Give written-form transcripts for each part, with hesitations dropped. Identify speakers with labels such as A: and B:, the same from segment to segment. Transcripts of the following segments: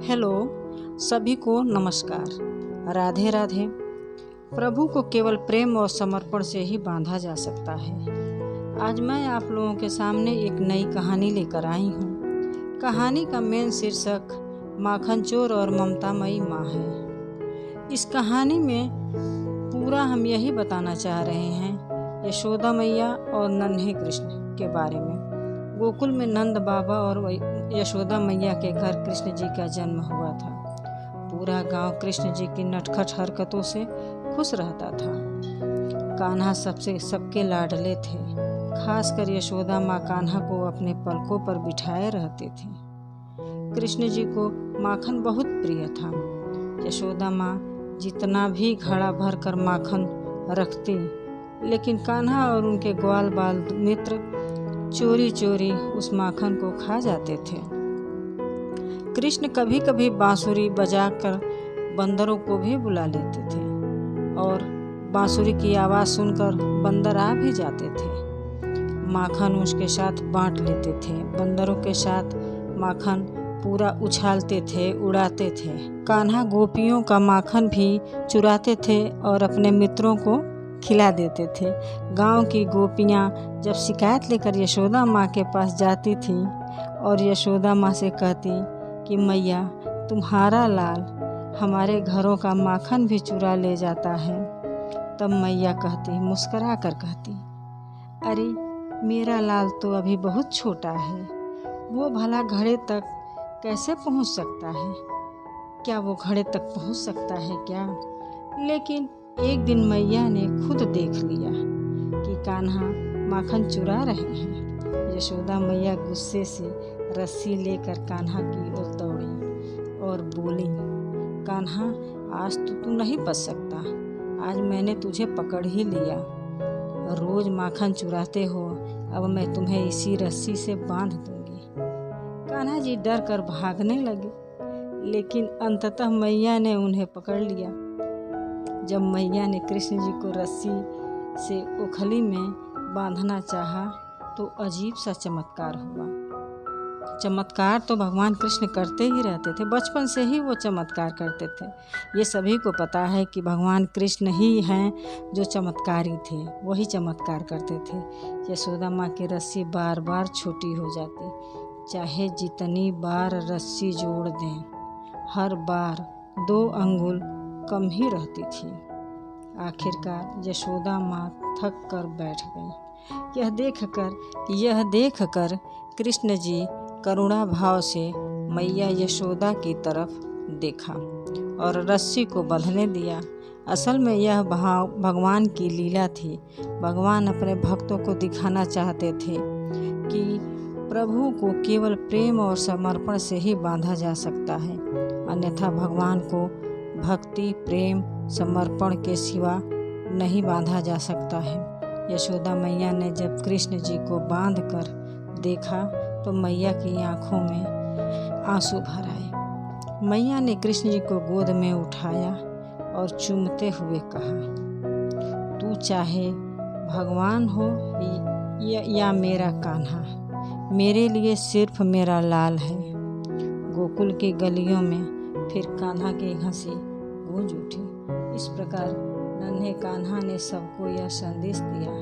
A: Hello, सभी को नमस्कार। राधे राधे। प्रभु को केवल प्रेम और समर्पण से ही बांधा जा सकता है। आज मैं आप लोगों के सामने एक नई कहानी लेकर आई हूँ। कहानी का मेन शीर्षक माखन चोर और ममतामयी माँ है। इस कहानी में पूरा हम यही बताना चाह रहे हैं यशोदा मैया और नन्हे कृष्ण के बारे में। गोकुल में नंद बाबा और यशोदा मैया के घर कृष्ण जी का जन्म हुआ था। पूरा गांव कृष्ण जी की नटखट हरकतों से खुश रहता था। कान्हा सबके लाडले थे। खासकर यशोदा माँ कान्हा को अपने पलकों पर बिठाए रहते थे। कृष्ण जी को माखन बहुत प्रिय था। यशोदा माँ जितना भी घड़ा भर कर माखन रखती, लेकिन कान्हा और उनके ग्वाल बाल मित्र चोरी चोरी उस माखन को खा जाते थे। कृष्ण कभी कभी बांसुरी बजाकर बंदरों को भी बुला लेते थे और बांसुरी की आवाज़ सुनकर बंदर आ भी जाते थे। माखन उसके साथ बांट लेते थे। बंदरों के साथ माखन पूरा उछालते थे, उड़ाते थे। कान्हा गोपियों का माखन भी चुराते थे और अपने मित्रों को खिला देते थे। गांव की गोपियां जब शिकायत लेकर यशोदा माँ के पास जाती थीं और यशोदा माँ से कहती कि मैया, तुम्हारा लाल हमारे घरों का माखन भी चुरा ले जाता है, तब मैया कहती, मुस्कुरा कर कहती, अरे मेरा लाल तो अभी बहुत छोटा है, वो भला घड़े तक कैसे पहुँच सकता है? क्या वो घड़े तक पहुँच सकता है क्या? लेकिन एक दिन मैया ने खुद देख लिया कि कान्हा माखन चुरा रहे हैं। यशोदा मैया गुस्से से रस्सी लेकर कान्हा की ओर दौड़ी और बोली, कान्हा, आज तो तू नहीं बच सकता। आज मैंने तुझे पकड़ ही लिया। रोज माखन चुराते हो, अब मैं तुम्हें इसी रस्सी से बांध दूंगी। कान्हा जी डर कर भागने लगे, लेकिन अंततः मैया ने उन्हें पकड़ लिया। जब मैया ने कृष्ण जी को रस्सी से ओखली में बांधना चाहा तो अजीब सा चमत्कार हुआ। चमत्कार तो भगवान कृष्ण करते ही रहते थे, बचपन से ही वो चमत्कार करते थे। ये सभी को पता है कि भगवान कृष्ण ही हैं जो चमत्कारी थे, वही चमत्कार करते थे। यशोदा माँ की रस्सी बार बार छोटी हो जाती, चाहे जितनी बार रस्सी जोड़ दें, हर बार 2 अंगुल कम ही रहती थी। आखिरकार यशोदा माँ थक कर बैठ गई। यह देखकर कृष्ण जी करुणा भाव से मैया यशोदा की तरफ देखा और रस्सी को बंधने दिया। असल में यह भाव भगवान की लीला थी। भगवान अपने भक्तों को दिखाना चाहते थे कि प्रभु को केवल प्रेम और समर्पण से ही बांधा जा सकता है, अन्यथा भगवान को भक्ति, प्रेम, समर्पण के सिवा नहीं बांधा जा सकता है। यशोदा मैया ने जब कृष्ण जी को बांध कर देखा तो मैया की आंखों में आंसू भर आए। मैया ने कृष्ण जी को गोद में उठाया और चूमते हुए कहा, तू चाहे भगवान हो या मेरा कान्हा, मेरे लिए सिर्फ मेरा लाल है। गोकुल की गलियों में फिर कान्हा की हंसी गूंज उठी। इस प्रकार नन्हे कान्हा ने सबको यह संदेश दिया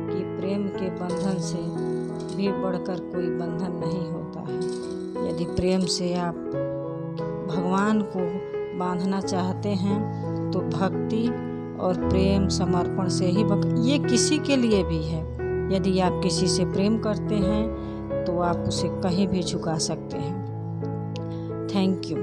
A: कि प्रेम के बंधन से भी बढ़कर कोई बंधन नहीं होता है। यदि प्रेम से आप भगवान को बांधना चाहते हैं तो भक्ति और प्रेम, समर्पण से ही ये किसी के लिए भी है। यदि आप किसी से प्रेम करते हैं तो आप उसे कहीं भी झुका सकते हैं। Thank you.